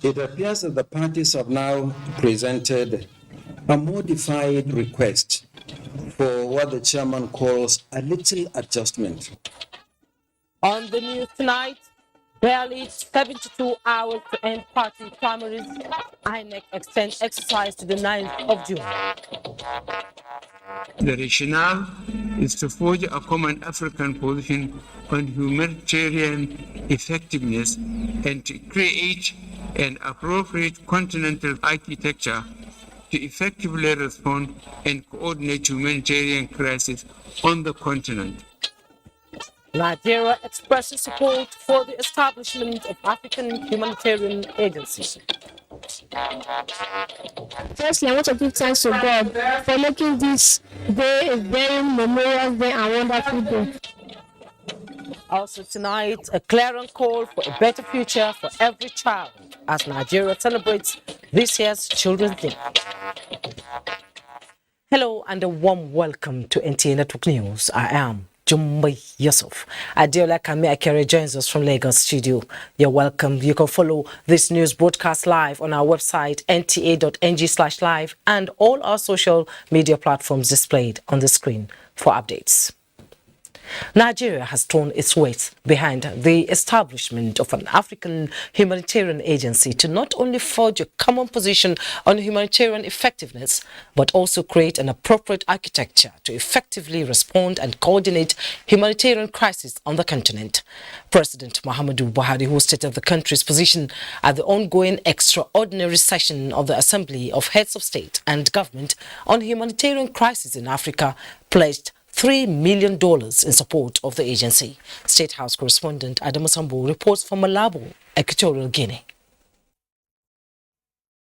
It appears that the parties have now presented a modified request for what the chairman calls a little adjustment. On the news tonight, barely 72 hours to end party primaries. INEC extends exercise to the 9th of June. The rationale is to forge a common African position on humanitarian effectiveness and to create an appropriate continental architecture to effectively respond and coordinate humanitarian crises on the continent. Nigeria expresses support for the establishment of African Humanitarian Agency. Firstly, I want to give thanks to God for making this day a very memorial day and wonderful day. Also tonight, a clarion call for a better future for every child as Nigeria celebrates this year's Children's Day. Hello and a warm welcome to NTA Network News. I am Jumbai Yusuf. Adiola Kami Akere joins us from Lagos studio. You're welcome. You can follow this news broadcast live on our website nta.ng/live and all our social media platforms displayed on the screen for updates. Nigeria has thrown its weight behind the establishment of an African humanitarian agency to not only forge a common position on humanitarian effectiveness, but also create an appropriate architecture to effectively respond and coordinate humanitarian crises on the continent. President Muhammadu Buhari, who stated the country's position at the ongoing extraordinary session of the Assembly of Heads of State and Government on humanitarian crises in Africa, pledged $3 million in support of the agency. State House correspondent Adamu Sambo reports from Malabo, Equatorial Guinea.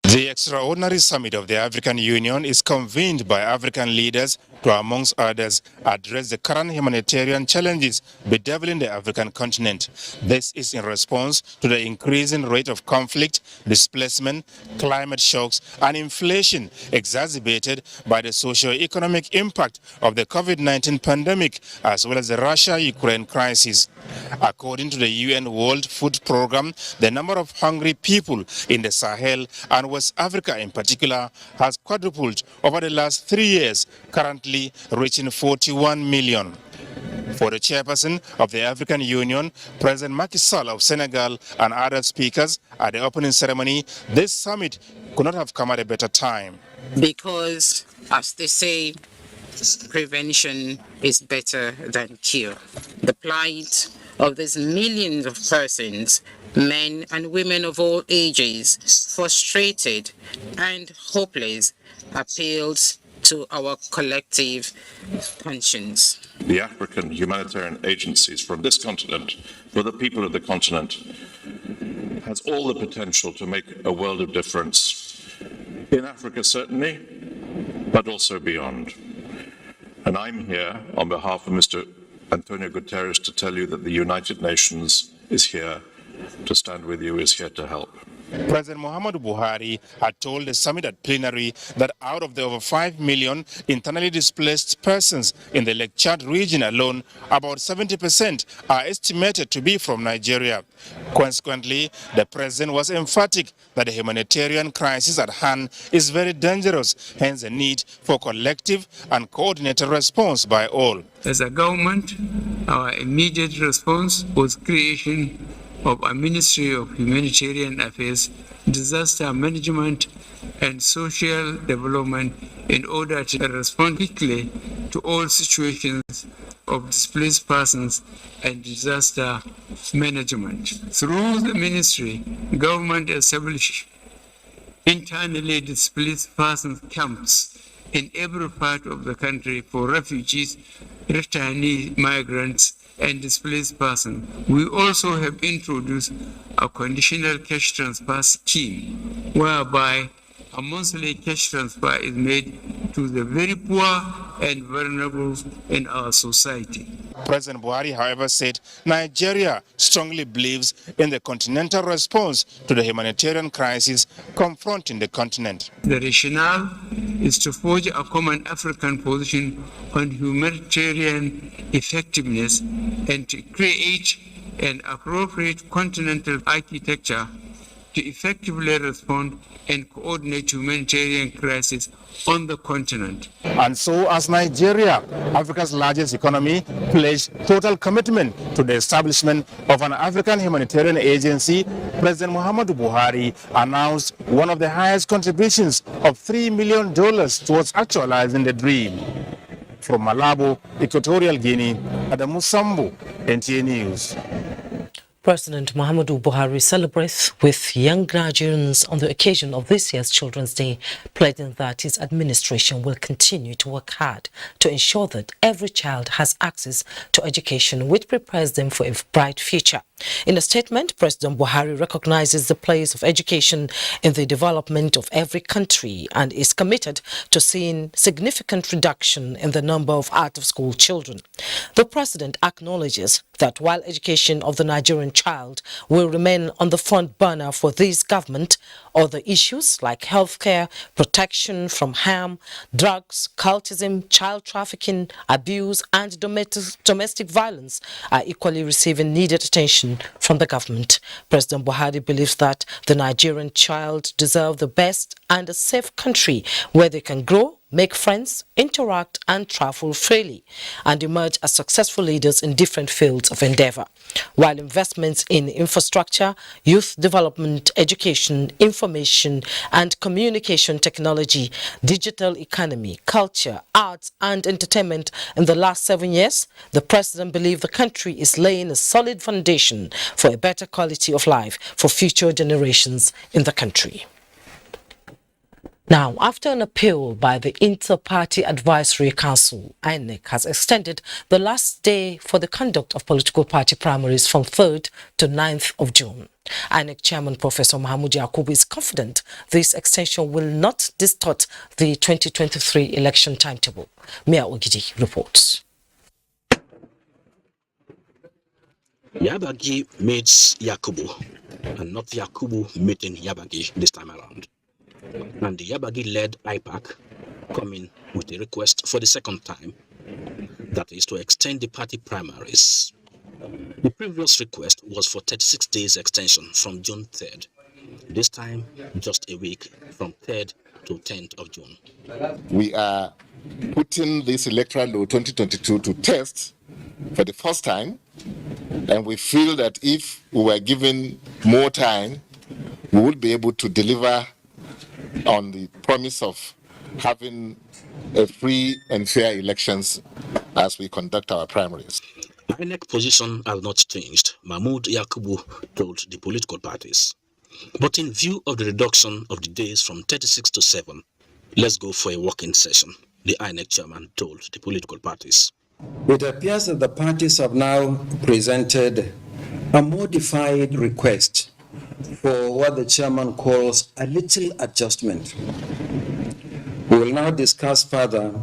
The extraordinary summit of the African Union is convened by African leaders to, amongst others, address the current humanitarian challenges bedeviling the African continent. This is in response to the increasing rate of conflict, displacement, climate shocks, and inflation exacerbated by the socio-economic impact of the COVID-19 pandemic, as well as the Russia-Ukraine crisis. According to the UN World Food Programme, the number of hungry people in the Sahel and West Africa in particular has quadrupled over the last 3 years, currently reaching 41 million. For the chairperson of the African Union, President Macky Sall of Senegal, and other speakers at the opening ceremony, this summit could not have come at a better time. Because, as they say, prevention is better than cure. The plight of these millions of persons, men and women of all ages, frustrated and hopeless, appeals to our collective conscience. The African humanitarian agencies from this continent, for the people of the continent, has all the potential to make a world of difference. In Africa, certainly, but also beyond. And I'm here on behalf of Mr. Antonio Guterres to tell you that the United Nations is here to stand with you, is here to help. President Muhammadu Buhari had told the summit at plenary that out of the over 5 million internally displaced persons in the Lake Chad region alone, about 70% are estimated to be from Nigeria. Consequently, the president was emphatic that the humanitarian crisis at hand is very dangerous, hence the need for collective and coordinated response by all. As a government, our immediate response was creation of a Ministry of Humanitarian Affairs, Disaster Management and Social Development in order to respond quickly to all situations of displaced persons and disaster management. Through the ministry, government established internally displaced persons camps in every part of the country for refugees, returnee migrants, and displaced persons. We also have introduced a conditional cash transfer scheme, whereby a monthly cash transfer is made to the very poor and vulnerable in our society. President Buhari, however, said Nigeria strongly believes in the continental response to the humanitarian crisis confronting the continent. The rationale is to forge a common African position on humanitarian effectiveness and to create an appropriate continental architecture to effectively respond and coordinate humanitarian crises on the continent. And so, as Nigeria, Africa's largest economy, pledged total commitment to the establishment of an African humanitarian agency, President Muhammadu Buhari announced one of the highest contributions of $3 million towards actualizing the dream. From Malabo, Equatorial Guinea, Adamu Sambu, NTA News. President Muhammadu Buhari celebrates with young Nigerians on the occasion of this year's Children's Day, pledging that his administration will continue to work hard to ensure that every child has access to education which prepares them for a bright future. In a statement, President Buhari recognizes the place of education in the development of every country and is committed to seeing significant reduction in the number of out-of-school children. The president acknowledges that while education of the Nigerian child will remain on the front burner for this government, other issues like healthcare, protection from harm, drugs, cultism, child trafficking, abuse, and domestic violence are equally receiving needed attention from the government. President Buhari believes that the Nigerian child deserves the best and a safe country where they can grow, make friends, interact and travel freely, and emerge as successful leaders in different fields of endeavor. While investments in infrastructure, youth development, education, information and communication technology, digital economy, culture, arts and entertainment in the last 7 years, the president believes the country is laying a solid foundation for a better quality of life for future generations in the country. Now, after an appeal by the Inter-Party Advisory Council, INEC has extended the last day for the conduct of political party primaries from 3rd to 9th of June. INEC Chairman Professor Mahmoud Yakubu is confident this extension will not distort the 2023 election timetable. Mia Ogidi reports. Yabagi meets Yakubu, and not Yakubu meeting Yabagi this time around. And the Yabagi-led IPAC coming with a request for the second time, that is to extend the party primaries. The previous request was for 36 days extension from June 3rd. This time, just a week from 3rd to 10th of June. We are putting this electoral law 2022 to test for the first time, and we feel that if we were given more time, we would be able to deliver on the promise of having a free and fair elections as we conduct our primaries. INEC position has not changed, Mahmoud Yakubu told the political parties. But in view of the reduction of the days from 36 to 7, let's go for a working session, the INEC chairman told the political parties. It appears that the parties have now presented a modified request for what the chairman calls a little adjustment. We will now discuss further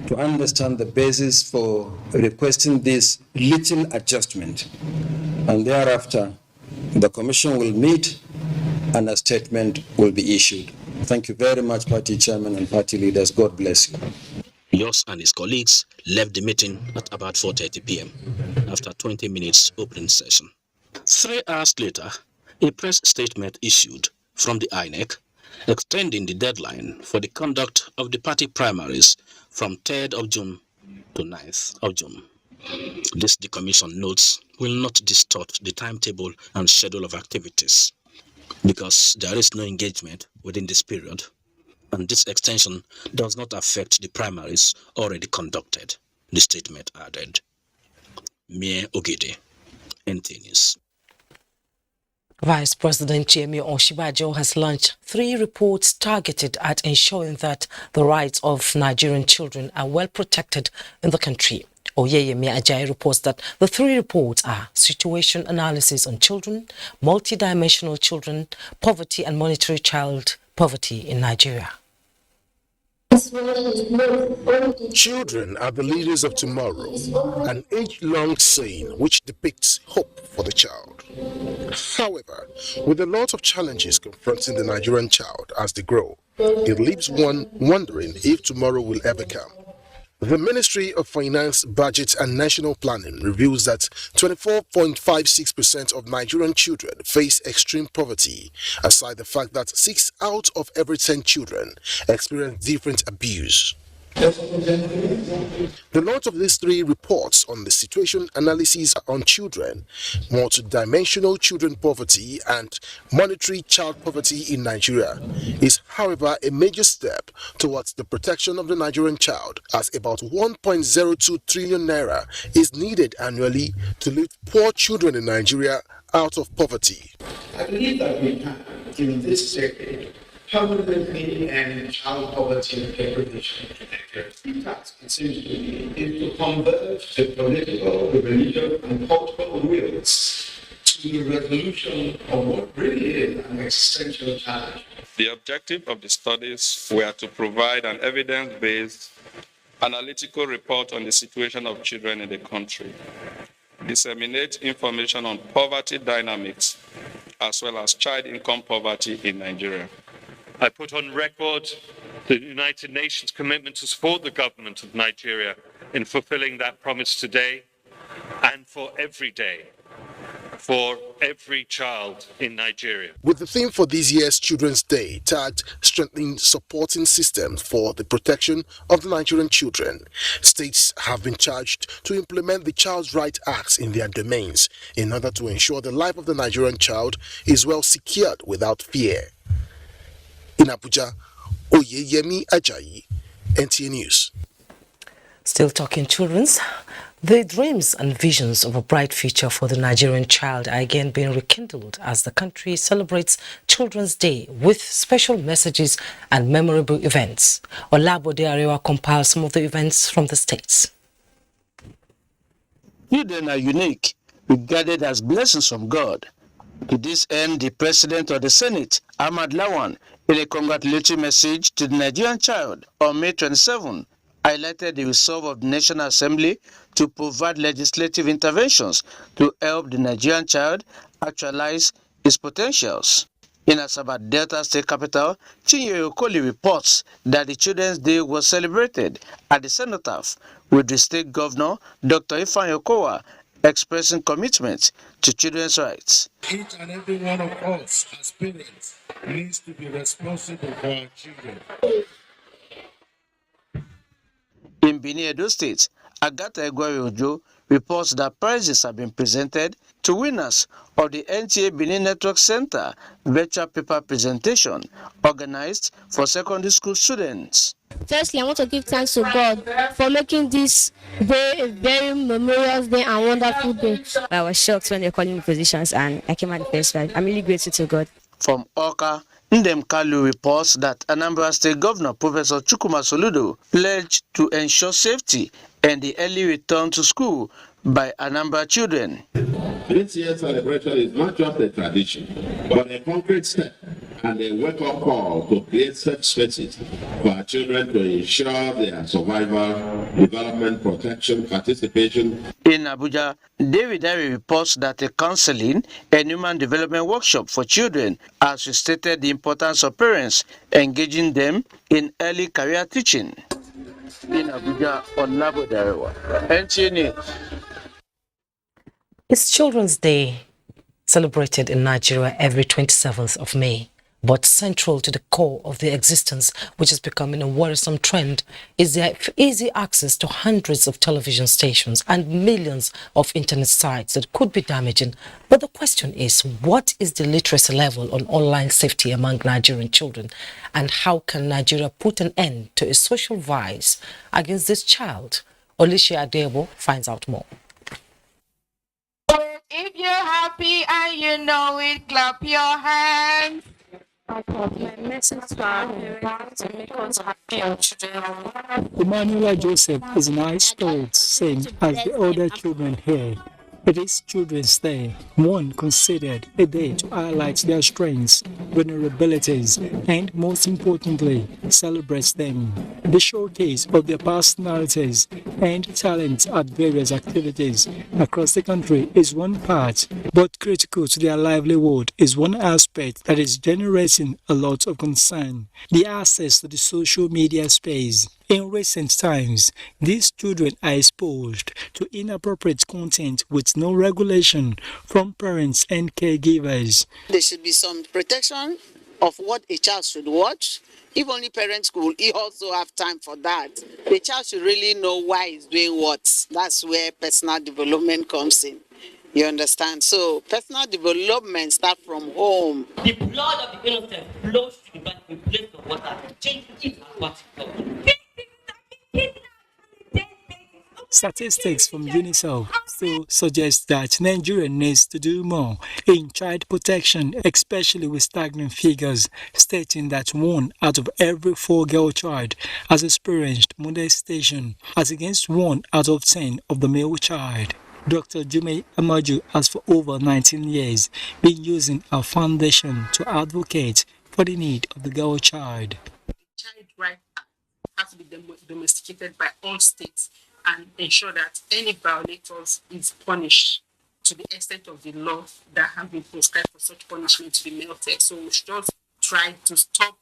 to understand the basis for requesting this little adjustment, and thereafter the commission will meet and a statement will be issued. Thank you very much, party chairman and party leaders. God bless you. Yoss and his colleagues left the meeting at about 4:30 p.m. after 20 minutes opening session. 3 hours later, a press statement issued from the INEC extending the deadline for the conduct of the party primaries from 3rd of June to 9th of June. This, the Commission notes, will not distort the timetable and schedule of activities because there is no engagement within this period, and this extension does not affect the primaries already conducted, the statement added. Mie Ogede, NTA News. Vice President Yemi Osinbajo has launched 3 reports targeted at ensuring that the rights of Nigerian children are well protected in the country. Oyeyemi Ajayi reports that the 3 reports are situation analysis on children, multidimensional children, poverty and monetary child poverty in Nigeria. Children are the leaders of tomorrow, an age-long saying which depicts hope for the child. However, with a lot of challenges confronting the Nigerian child as they grow, it leaves one wondering if tomorrow will ever come. The Ministry of Finance, Budget and National Planning reveals that 24.56% of Nigerian children face extreme poverty, aside the fact that 6 out of every 10 children experience different abuse. The launch of these 3 reports on the situation analysis on children, multidimensional children poverty and monetary child poverty in Nigeria is, however, a major step towards the protection of the Nigerian child, as about 1.02 trillion naira is needed annually to lift poor children in Nigeria out of poverty. I believe that we can, in this decade, permanently end child poverty and deprivation in Nigeria. The task, it seems to me, is to converge the political, the religious, and cultural wills to the resolution of what really is an existential challenge. The objective of the studies were to provide an evidence-based analytical report on the situation of children in the country, disseminate information on poverty dynamics, as well as child income poverty in Nigeria. I put on record the United Nations commitment to support the government of Nigeria in fulfilling that promise today and for every day, for every child in Nigeria. With the theme for this year's Children's Day tagged Strengthening Supporting Systems for the Protection of the Nigerian Children, states have been charged to implement the Child's Rights Acts in their domains in order to ensure the life of the Nigerian child is well secured without fear. In Abuja, Oyeyemi Ajayi, NTA News. Still talking children's, the dreams and visions of a bright future for the Nigerian child are again being rekindled as the country celebrates Children's Day with special messages and memorable events. Olabode Arewa compiles some of the events from the states. Children are unique, regarded as blessings from God. To this end, the President of the Senate, Ahmad Lawan, in a congratulatory message to the Nigerian child on May 27, highlighted the resolve of the National Assembly to provide legislative interventions to help the Nigerian child actualize its potentials. In Asaba Delta State Capital, Chinyere Okoli reports that the Children's Day was celebrated at the Cenotaph with the State Governor, Dr. Ifeanyi Okowa, expressing commitment to children's rights. Each and every one of us as parents needs to be responsible for our children. In Benin Edo State, Agatha Egwari Ojo reports that prizes have been presented to winners of the NTA Benin Network Center virtual paper presentation organized for secondary school students. Firstly, I want to give thanks to God for making this day a very memorial day and wonderful day. I was shocked when they were calling me positions and I came at the first right. I'm really grateful to God. From Oka, Ndem Kalu reports that Anambra State Governor Professor Chukwuma Soludo pledged to ensure safety and the early return to school by Anambra children. This year's celebration is not just a tradition, but a concrete step and a wake-up call to create safe spaces for our children to ensure their survival, development, protection, participation. In Abuja, David Ari reports that a counseling and human development workshop for children has stated the importance of parents engaging them in early career teaching. In Abuja, Olabode Arewa, NTA News. It's Children's Day, celebrated in Nigeria every 27th of May. But central to the core of their existence, which is becoming a worrisome trend, is their easy access to hundreds of television stations and millions of internet sites that could be damaging. But the question is, what is the literacy level on online safety among Nigerian children? And how can Nigeria put an end to a social vice against this child? Alicia Adebo finds out more. If you're happy and you know it, clap your hands. My message to our parents to make us happy and children. Emmanuel Joseph is now installed, same as the other children here. It is Children's Day, one considered a day to highlight their strengths, vulnerabilities, and most importantly, celebrates them. The showcase of their personalities and talents at various activities across the country is one part, but critical to their livelihood is one aspect that is generating a lot of concern: the access to the social media space. In recent times, these children are exposed to inappropriate content with no regulation from parents and caregivers. There should be some protection of what a child should watch. If only parents could also have time for that, the child should really know why he's doing what. That's where personal development comes in. You understand? So personal development starts from home. The blood of the innocent flows to the back in place of water. Change it as what it Statistics from UNICEF still suggest that Nigeria needs to do more in child protection, especially with stagnant figures stating that 1 out of every 4 girl child has experienced molestation, as against 1 out of 10 of the male child. Dr. Jume Amaju has for over 19 years been using our foundation to advocate for the need of the girl child. Child Rights Act has to be domesticated by all states and ensure that any violators is punished to the extent of the law that have been prescribed for such punishment to be melted. So we should just try to stop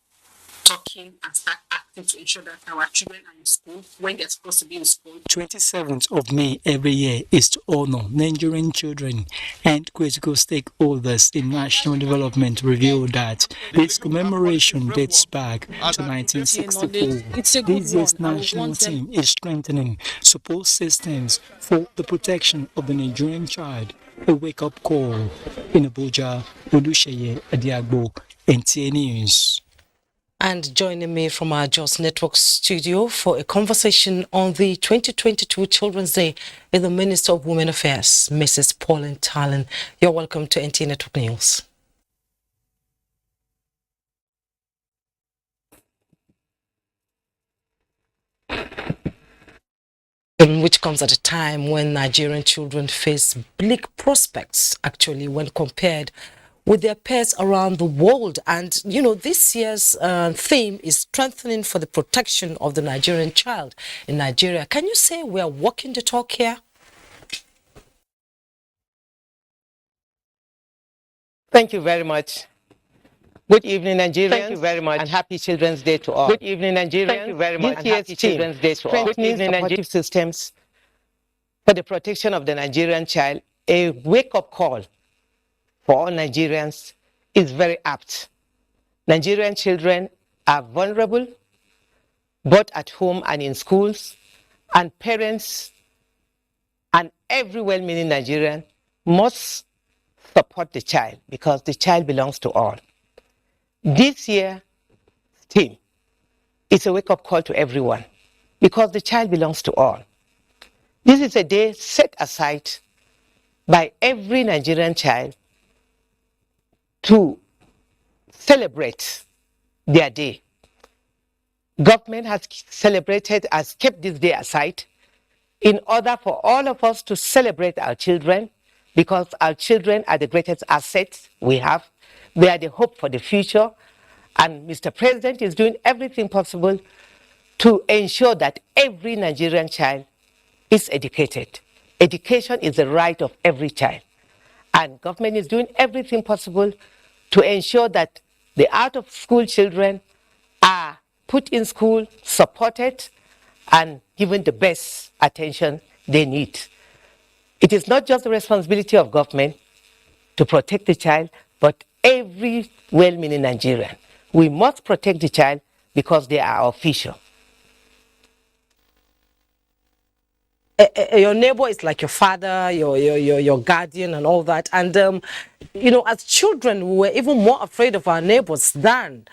talking and start acting to ensure that our children are in school when they're supposed to be in school. 27th of May every year is to honor Nigerian children, and critical stakeholders in national development reveal that this commemoration dates back to 1964. This year's national theme is strengthening support systems for the protection of the Nigerian child, a wake-up call. In Abuja, Olusheye Adiagbo, NTA News. And joining me from our Jos Network studio for a conversation on the 2022 Children's Day is the Minister of Women Affairs, Mrs. Pauline Talon. You're welcome to NTA Network News. Which comes at a time when Nigerian children face bleak prospects, actually, when compared with their peers around the world. And, you know, this year's theme is strengthening for the protection of the Nigerian child in Nigeria. Can you say we're walking the talk here? Thank you very much. Good evening, Nigerians. Thank you very much, and happy Children's Day to all. Good evening, Nigerians. Thank you very much, and happy Children's Day to all. Strengthening supportive systems for the protection of the Nigerian child, a wake-up call for all Nigerians, is very apt. Nigerian children are vulnerable, both at home and in schools, and parents and every well-meaning Nigerian must support the child because the child belongs to all. This year's theme is a wake-up call to everyone because the child belongs to all. This is a day set aside by every Nigerian child to celebrate their day. Government has kept this day aside in order for all of us to celebrate our children, because our children are the greatest assets we have. They are the hope for the future. And Mr. President is doing everything possible to ensure that every Nigerian child is educated. Education is the right of every child. And government is doing everything possible to ensure that the out-of-school children are put in school, supported, and given the best attention they need. It is not just the responsibility of government to protect the child, but every well-meaning Nigerian. We must protect the child because they are official. Your neighbor is like your father, your guardian and all that. And, you know, as children, we were even more afraid of our neighbors than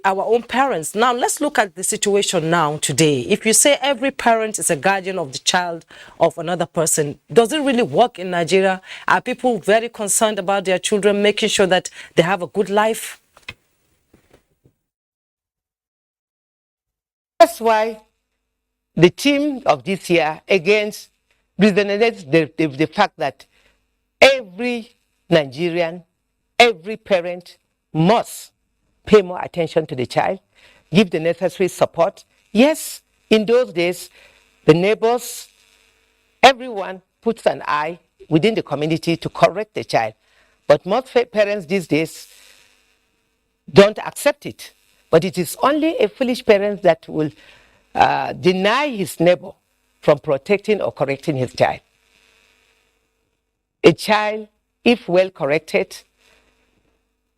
our own parents. Now, let's look at the situation now today. If you say every parent is a guardian of the child of another person, does it really work in Nigeria? Are people very concerned about their children, making sure that they have a good life? That's why the theme of this year against resonates the fact that every Nigerian, every parent must pay more attention to the child, give the necessary support. Yes, in those days, the neighbors, everyone puts an eye within the community to correct the child. But most parents these days don't accept it. But it is only a foolish parent that will deny his neighbor from protecting or correcting his child. A child, if well corrected,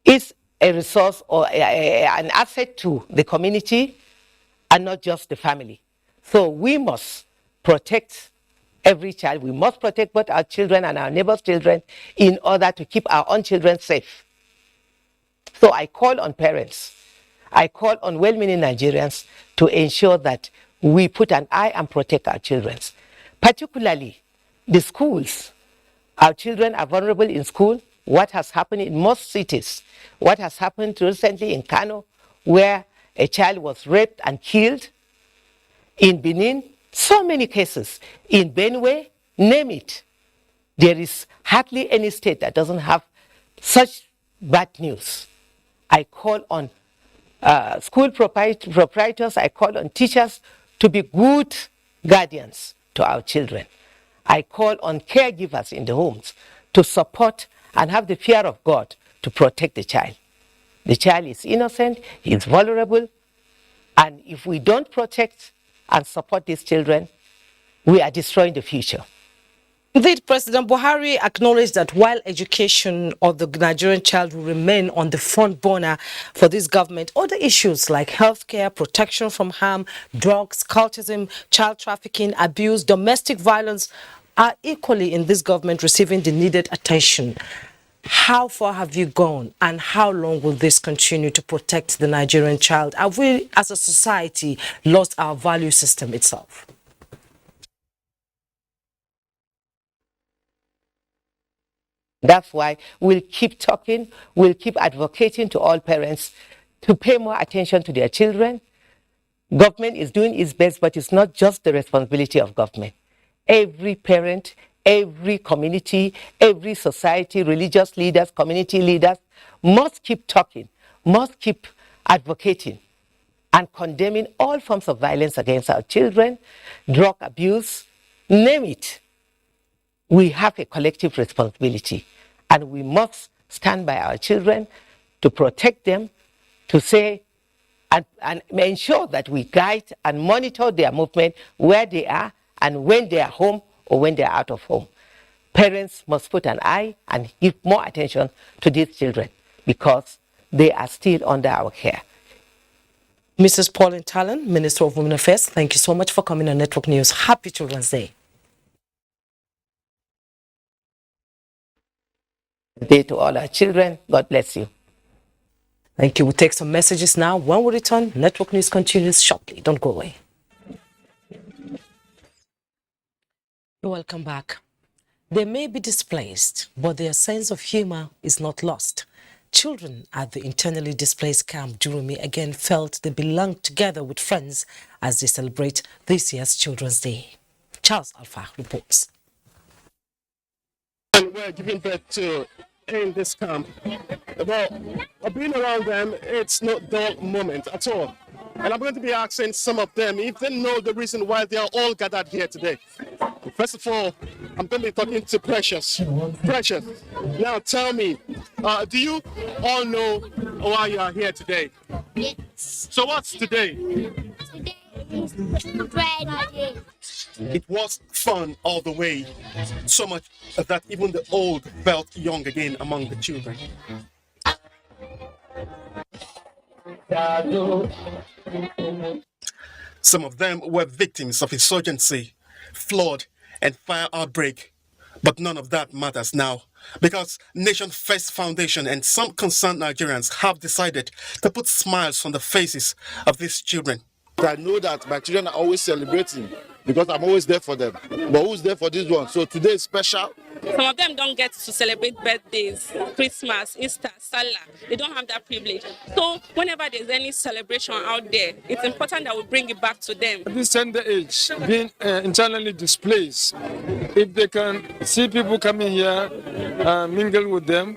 is a resource or an asset to the community and not just the family. So we must protect every child. We must protect both our children and our neighbors' children in order to keep our own children safe. So I call on parents, I call on well-meaning Nigerians to ensure that we put an eye and protect our children. Particularly the schools. Our children are vulnerable in school. What has happened in most cities, what has happened recently in Kano, where a child was raped and killed, in Benin, so many cases, in Benue, name it. There is hardly any state that doesn't have such bad news. I call on school proprietors, I call on teachers to be good guardians to our children. I call on caregivers in the homes to support and have the fear of God to protect the child. The child is innocent, he is vulnerable, and if we don't protect and support these children, we are destroying the future. Indeed, President Buhari acknowledged that while education of the Nigerian child will remain on the front burner for this government, other issues like healthcare, protection from harm, drugs, cultism, child trafficking, abuse, domestic violence are equally in this government receiving the needed attention. How far have you gone and how long will this continue to protect the Nigerian child? Have we as a society lost our value system itself? That's why we'll keep talking, we'll keep advocating to all parents to pay more attention to their children. Government is doing its best, but it's not just the responsibility of government. Every parent, every community, every society, religious leaders, community leaders must keep talking, must keep advocating and condemning all forms of violence against our children, drug abuse, name it. We have a collective responsibility and we must stand by our children to protect them, to say and ensure that we guide and monitor their movement where they are and when they are home or when they are out of home. Parents must put an eye and give more attention to these children because they are still under our care. Mrs. Pauline Talon, Minister of Women Affairs, thank you so much for coming on Network News. Happy Children's Day. Day to all our children. God bless you. Thank you. We'll take some messages now. When we return, Network News continues shortly. Don't go away. You're welcome back. They may be displaced, but their sense of humor is not lost. Children at the internally displaced camp Jurumi again felt they belonged together with friends as they celebrate this year's Children's Day. Charles Alpha reports. And we're giving birth to in this camp. Well, being around them, it's not dull moment at all. And I'm going to be asking some of them if they know the reason why they are all gathered here today. First of all, I'm going to be talking to Precious. Precious, now tell me, do you all know why you are here today? Yes. So what's today? Today is Children's Day. It was fun all the way, so much that even the old felt young again among the children. Some of them were victims of insurgency, flood, and fire outbreak. But none of that matters now, because Nation First Foundation and some concerned Nigerians have decided to put smiles on the faces of these children. I know that my children are always celebrating because I'm always there for them. But who's there for this one? So today is special Some of them don't get to celebrate birthdays, Christmas, Easter, Salah. They don't have that privilege. So whenever there's any celebration out there, it's important that we bring it back to them. This tender age, being internally displaced, if they can see people coming here, mingle with them,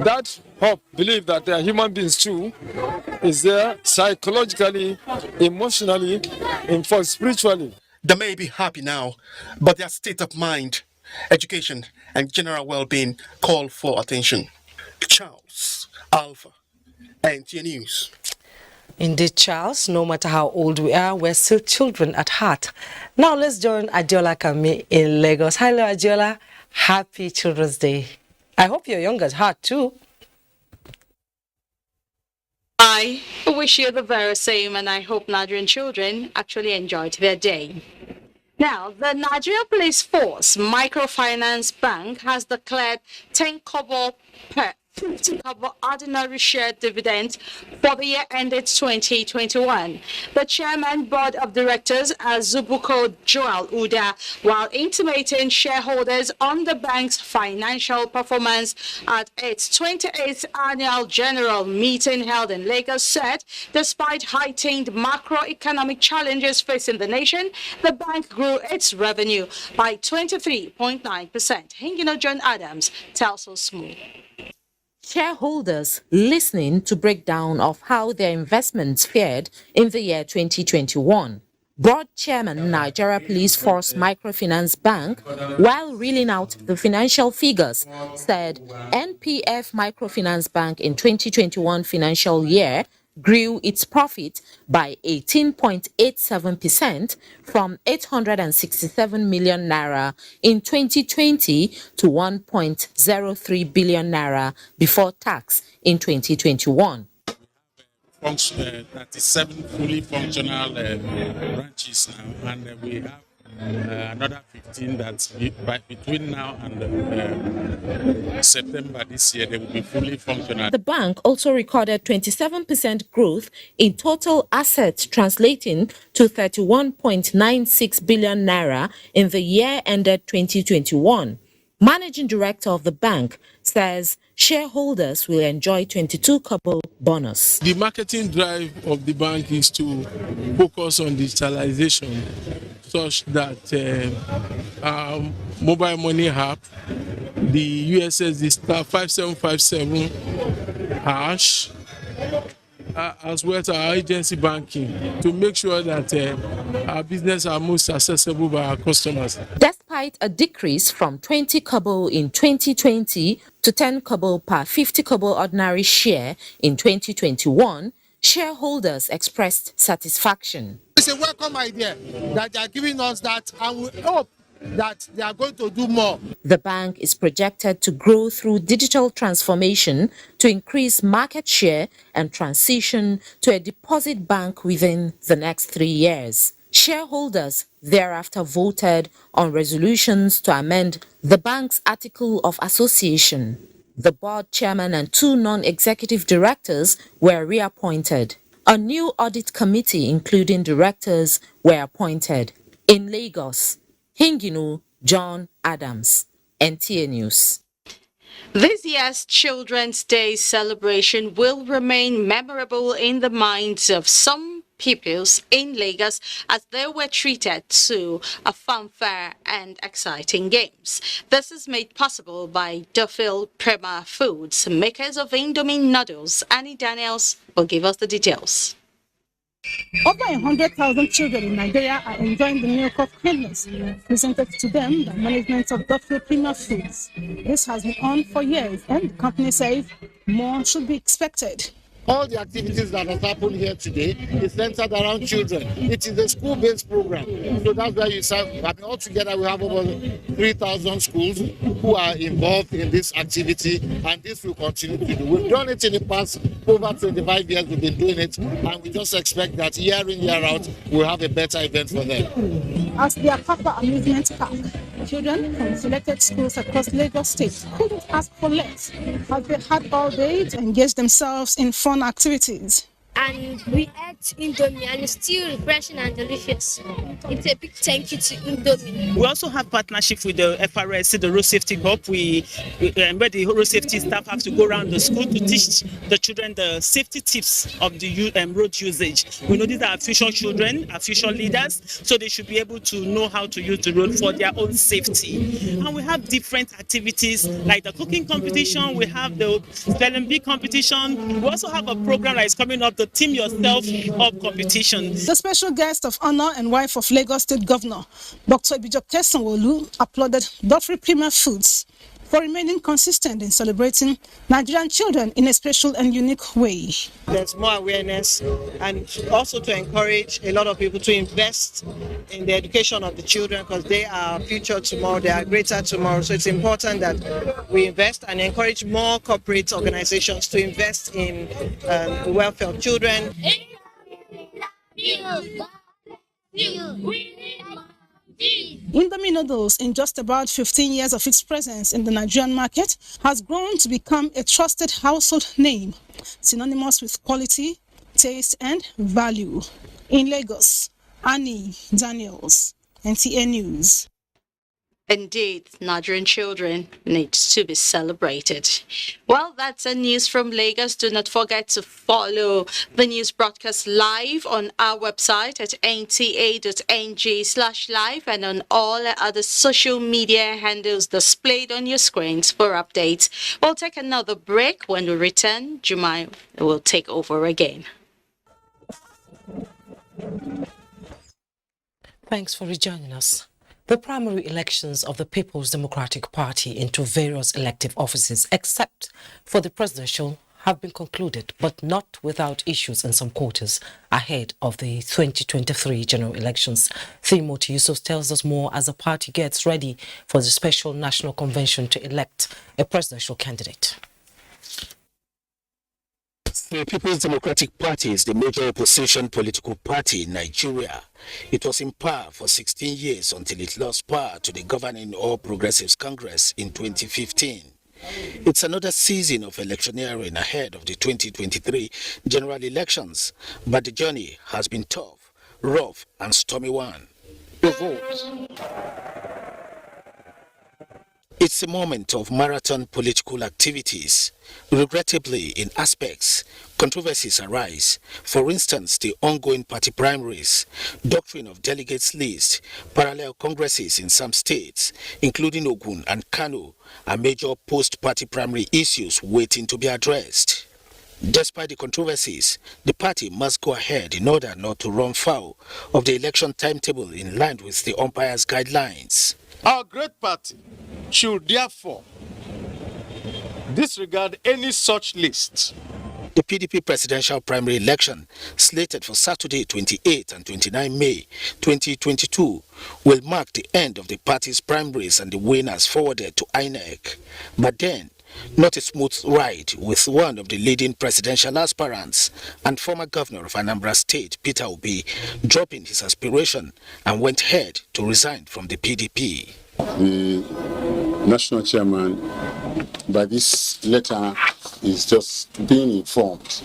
that hope, believe that they are human beings too, is there psychologically, emotionally, and for spiritually. They may be happy now, but their state of mind, education, and general well-being call for attention. Charles, Alpha, NTA News. Indeed, Charles, no matter how old we are, we're still children at heart. Now let's join Adiola Kami in Lagos. Hello, Adiola. Happy Children's Day. I hope you're young at heart too. I wish you the very same, and I hope Nigerian children actually enjoyed their day. Now, the Nigeria Police Force Microfinance Bank has declared 10 kobo per 50 kobo ordinary share dividend for the year ended 2021. The chairman board of directors, Azubuko Joel Uda, while intimating shareholders on the bank's financial performance at its 28th annual general meeting held in Lagos, said despite heightened macroeconomic challenges facing the nation, the bank grew its revenue by 23.9%. Hingino John Adams tells us more. Shareholders listening to breakdown of how their investments fared in the year 2021. Board Chairman Nigeria Police Force Microfinance Bank, while reeling out the financial figures, said NPF Microfinance Bank in 2021 financial year grew its profit by 18.87% from 867 million naira in 2020 to 1.03 billion naira before tax in 2021. 37 fully functional branches now, and we have another 15 that's between now and September this year, they will be fully functional. The bank also recorded 27% growth in total assets, translating to 31.96 billion naira in the year ended 2021. Managing Director of the bank says shareholders will enjoy 22 kobo bonus. The marketing drive of the bank is to focus on digitalization such that our mobile money app, the USSD star 5757 hash, as well as our agency banking, to make sure that our business are most accessible by our customers. Despite a decrease from 20 kobo in 2020 to 10 kobo per 50 kobo ordinary share in 2021, shareholders expressed satisfaction. It's a welcome idea that they are giving us that, and we hope that they are going to do more. The bank is projected to grow through digital transformation to increase market share and transition to a deposit bank within the next 3 years. Shareholders thereafter voted on resolutions to amend the bank's article of association. The board chairman and 2 non-executive directors were reappointed. A new audit committee, including directors, were appointed. In Lagos, Hingino John Adams, NTA News. This year's Children's Day celebration will remain memorable in the minds of some pupils in Lagos as they were treated to a fanfare and exciting games. This is made possible by Duffield Prima Foods, makers of Indomie noodles. Annie Daniels will give us the details. Over 100,000 children in Nigeria are enjoying the milk of kindness presented to them by management of Duffield Prima Foods. This has been on for years, and the company says more should be expected. All the activities that has happened here today is centered around children. It is a school-based program. So that's why you say, altogether we have over 3,000 schools who are involved in this activity, and this will continue to do. We've done it in the past, over 25 years we've been doing it, and we just expect that year in, year out, we'll have a better event for them. As their Papa Amusement Park, children from selected schools across Lagos State couldn't ask for less, as they had all day to engage themselves in fun activities. And we urge with Indomie, and it's still refreshing and delicious. It's a big thank you to Indomie. We also have partnership with the FRSC, the Road Safety Corp. Where the road safety staff have to go around the school to teach the children the safety tips of the road usage. We know these are our future children, our future leaders, so they should be able to know how to use the road for their own safety. And we have different activities like the cooking competition, we have the spelling bee competition. We also have a program that is coming up, the Team Yourself Up competition. The special guest of honor and wife of Lagos State Governor, Dr. Abuja applauded Dufferin Premier Foods for remaining consistent in celebrating Nigerian children in a special and unique way. There's more awareness, and also to encourage a lot of people to invest in the education of the children, because they are future tomorrow, they are greater tomorrow. So it's important that we invest and encourage more corporate organizations to invest in the welfare of children. Indomie noodles, in just about 15 years of its presence in the Nigerian market, has grown to become a trusted household name, synonymous with quality, taste, and value. In Lagos, Annie Daniels, NTA News. Indeed, Nigerian children need to be celebrated. Well, that's the news from Lagos. Do not forget to follow the news broadcast live on our website at nta.ng/live and on all other social media handles displayed on your screens for updates. We'll take another break. When we return, Jumai will take over again. Thanks for rejoining us. The primary elections of the People's Democratic Party into various elective offices, except for the presidential, have been concluded, but not without issues in some quarters ahead of the 2023 general elections. Timothy Yusuf tells us more as the party gets ready for the special national convention to elect a presidential candidate. The People's Democratic Party is the major opposition political party in Nigeria. It was in power for 16 years until it lost power to the governing All Progressives Congress in 2015. It's another season of electioneering ahead of the 2023 general elections, but the journey has been tough, rough, and stormy one. The vote. It's a moment of marathon political activities. Regrettably, in aspects, controversies arise. For instance, the ongoing party primaries, doctrine of delegates list, parallel congresses in some states, including Ogun and Kano, are major post-party primary issues waiting to be addressed. Despite the controversies, the party must go ahead in order not to run foul of the election timetable in line with the umpire's guidelines. Our great party should therefore disregard any such list. The PDP presidential primary election, slated for Saturday 28 and 29 May 2022, will mark the end of the party's primaries and the winners forwarded to INEC. But then, not a smooth ride with one of the leading presidential aspirants and former governor of Anambra State, Peter Obi, dropping his aspiration and went ahead to resign from the PDP. The national chairman, by this letter, is just being informed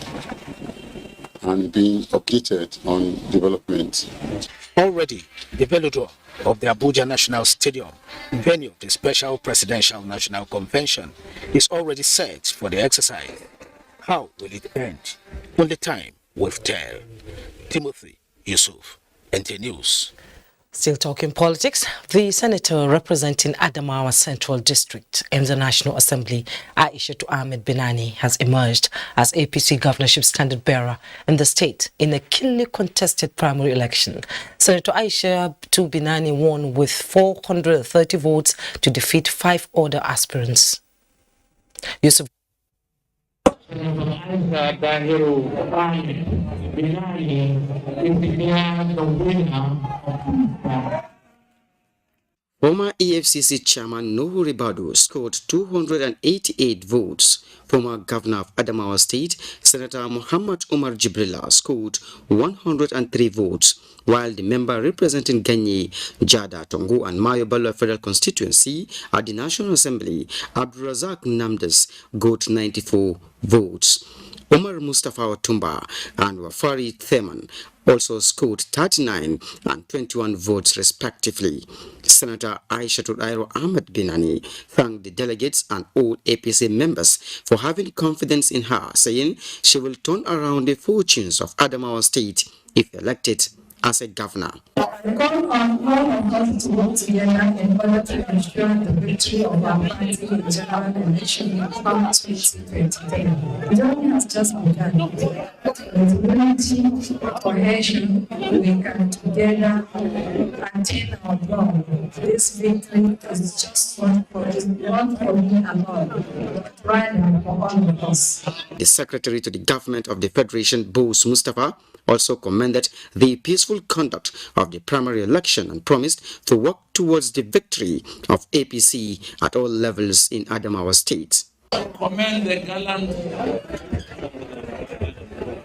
and being updated on development. Already, the velodrome of the Abuja National Stadium, venue of the special presidential national convention, is already set for the exercise. How will it end? Only time will tell. Timothy Yusuf, NTA News. Still talking politics, the senator representing Adamawa Central District in the National Assembly, Aishatu Ahmed Binani, has emerged as APC governorship standard bearer in the state in a keenly contested primary election. Senator Aishatu Binani won with 430 votes to defeat 5 other aspirants. Yusuf. Former EFCC chairman Nuhu Ribadu scored 288 votes. Former governor of Adamawa State, Senator Muhammad Umar Jibrila, scored 103 votes, while the member representing Ganye, Jada, Tongo and Mayo Balwa Federal Constituency at the National Assembly, Abdurazak Namdas, got 94 votes. Omar Mustafa Otumba and Wafari Theman also scored 39 and 21 votes respectively. Senator Aisha Airo Ahmed Binani thanked the delegates and all APC members for having confidence in her, saying she will turn around the fortunes of Adamawa State if elected as a governor. I call on all of us to work together in order to ensure the victory of our party in the general election in 2023. The journey has just begun. With unity, cohesion, we can together attain our goal. This victory is just not for me alone, but rather for all of us. The Secretary to the Government of the Federation, Bose Mustafa, also commended the peaceful conduct of the primary election and promised to work towards the victory of APC at all levels in Adamawa State. Commend the gallant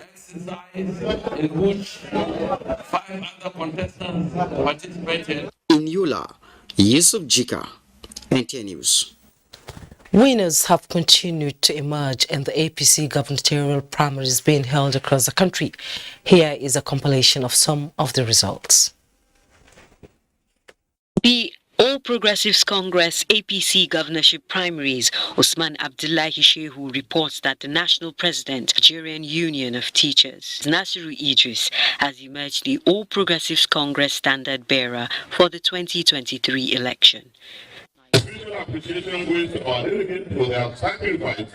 exercise in which 5 other contestants participated. In Yola, Yusuf Jika, NTA News. Winners have continued to emerge in the APC gubernatorial primaries being held across the country. Here is a compilation of some of the results. The All Progressives Congress APC governorship primaries, Usman Abdullahi Shehu reports that the national president, Nigerian Union of Teachers, Nasiru Idris, has emerged the All Progressives Congress standard bearer for the 2023 election. Special appreciation goes to our delegates for their sacrifice,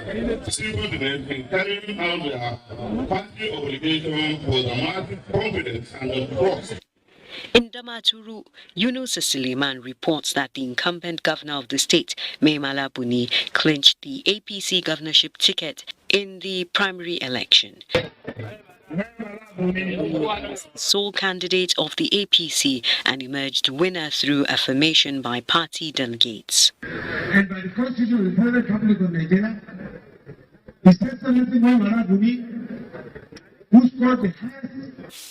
stubbornness in carrying out their party obligation for the massive confidence and the trust. In Damaturu, Yunus Suleiman reports that the incumbent governor of the state, Maimala Buni, clinched the APC governorship ticket in the primary election. Sole candidate of the APC and emerged winner through affirmation by party delegates. And by the Constitution of the Federal Republic of Nigeria, His Excellency Maimala Buni, who scored the highest.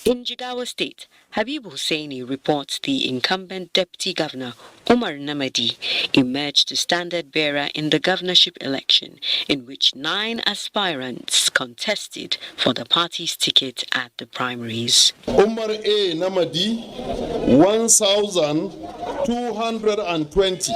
In Jigawa State, Habib Hussaini reports the incumbent deputy governor, Umar Namadi, emerged the standard bearer in the governorship election, in which 9 aspirants contested for the party's ticket at the primaries. Umar A. Namadi, 1,220.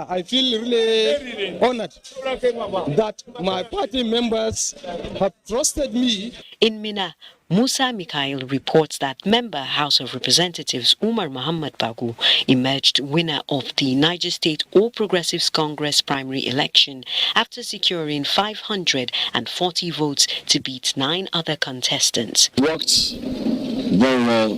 I feel really honored that my party members have trusted me. In Mina, Musa Mikhail reports that member House of Representatives Umar Muhammad Bagu emerged winner of the Niger State All Progressives Congress primary election after securing 540 votes to beat 9 other contestants. Worked very well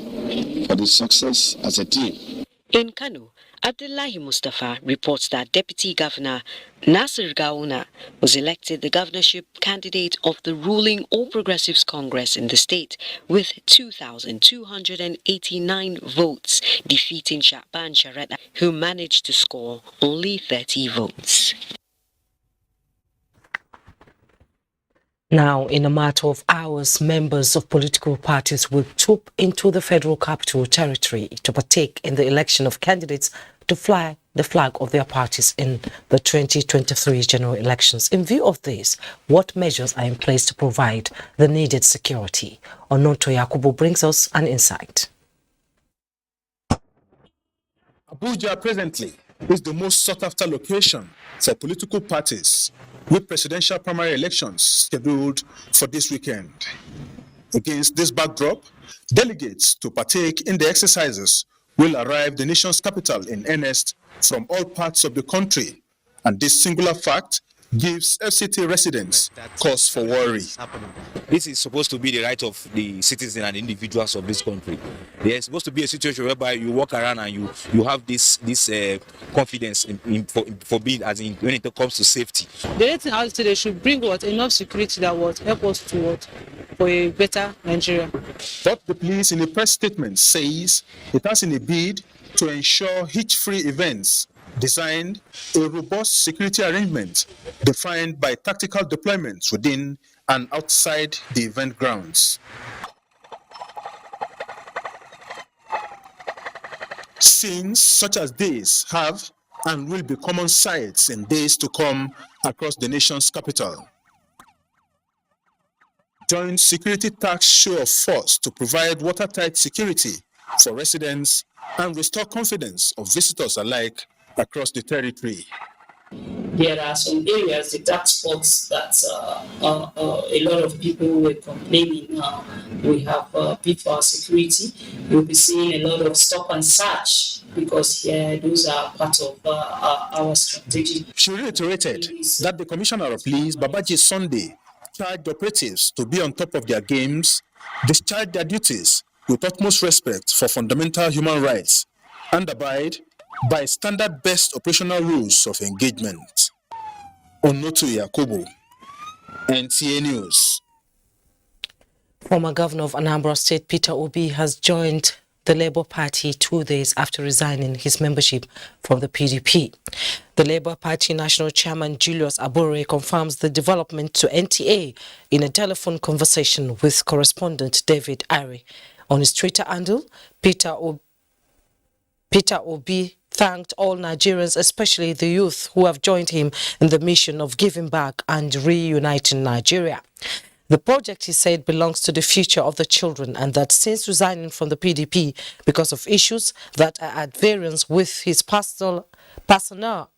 for the success as a team. In Kano, Abdullahi Mustafa reports that Deputy Governor Nasir Gauna was elected the governorship candidate of the ruling All Progressives Congress in the state with 2,289 votes, defeating Shaban Sharada, who managed to score only 30 votes. Now, in a matter of hours, members of political parties will troop into the Federal Capital Territory to partake in the election of candidates to fly the flag of their parties in the 2023 general elections. In view of this, what measures are in place to provide the needed security? Ononto Yakubu brings us an insight. Abuja presently is the most sought-after location for political parties, with presidential primary elections scheduled for this weekend. Against this backdrop, delegates to partake in the exercises will arrive the nation's capital in earnest from all parts of the country, and this singular fact gives FCT residents cause for worry. This is supposed to be the right of the citizens and individuals of this country. There's supposed to be a situation whereby you walk around and you have this confidence for being, as in when it comes to safety. The only thing I would say, they should bring enough security that would help us to for a better Nigeria. What the police in a press statement says it has in a bid to ensure hitch-free events designed a robust security arrangement defined by tactical deployments within and outside the event grounds. Scenes such as these have and will be common sights in days to come across the nation's capital. joint security task show of force to provide watertight security for residents and restore confidence of visitors alike across the territory. There are some areas, the dark spots, that a lot of people were complaining. We have paid for our security. You'll be seeing a lot of stop and search because those are part of our strategy. She reiterated that the Commissioner of Police, Babaji Sunday, charged operatives to be on top of their games, discharge their duties with utmost respect for fundamental human rights, and abide by standard best operational rules of engagement. Onotu Yakubu, NTA News. Former Governor of Anambra State, Peter Obi, has joined the Labour Party 2 days after resigning his membership from the PDP. The Labour Party National Chairman Julius Abure confirms the development to NTA in a telephone conversation with correspondent David Ari. On his Twitter handle, Peter Obi thanked all Nigerians, especially the youth who have joined him in the mission of giving back and reuniting Nigeria. The project, he said, belongs to the future of the children, and that since resigning from the PDP because of issues that are at variance with his personnel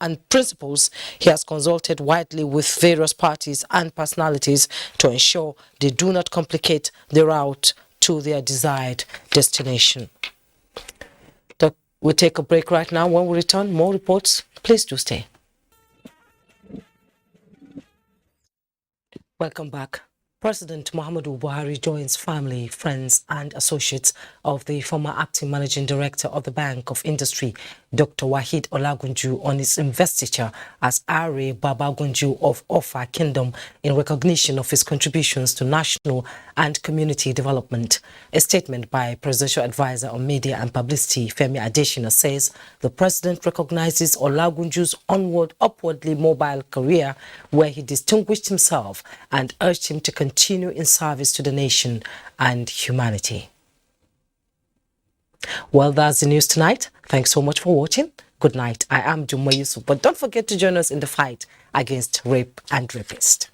and principles, he has consulted widely with various parties and personalities to ensure they do not complicate the route to their desired destination. We'll take a break right now. When we return, more reports. Please do stay. Welcome back. President Muhammadu Buhari joins family, friends and associates of the former acting managing director of the Bank of Industry, Dr. Wahid Olagunju, on his investiture as Are Babagunju of Ofa Kingdom in recognition of his contributions to national and community development. A statement by Presidential Advisor on Media and Publicity, Femi Adesina, says the president recognizes Olagunju's upwardly mobile career, where he distinguished himself, and urged him to continue in service to the nation and humanity. Well, that's the news tonight. Thanks so much for watching. Good night. I am Jumma Yusuf, but don't forget to join us in the fight against rape and rapists.